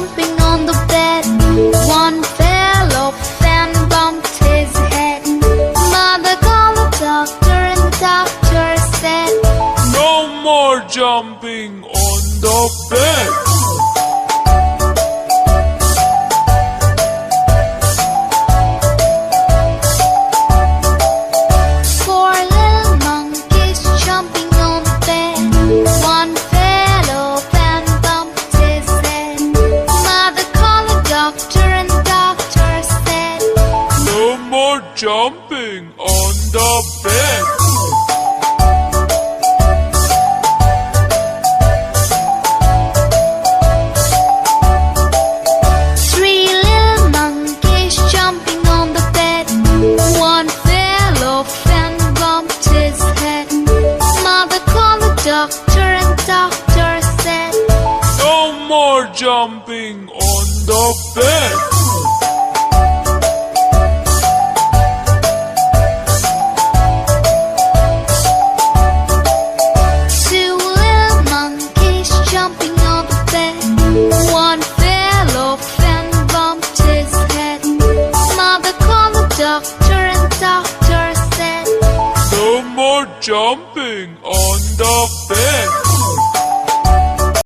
jumping on the bed. One fell off and bumped his head. Mother called the doctor and the doctor said, No more jumping on the bed. Four little monkeys jumping on the bed. One fell off and bumped his head. Mother called the doctor and the doctor said, No more jumping on the bed. Three little monkeys jumping on the bed. One fell off and bumped his head. Mother called the doctor and the doctor said, No more jumping on the bed. Two little monkeys jumping on the bed. One fell off and bumped his head. Mother called the doctor and the doctor said, No more jumping on the bed.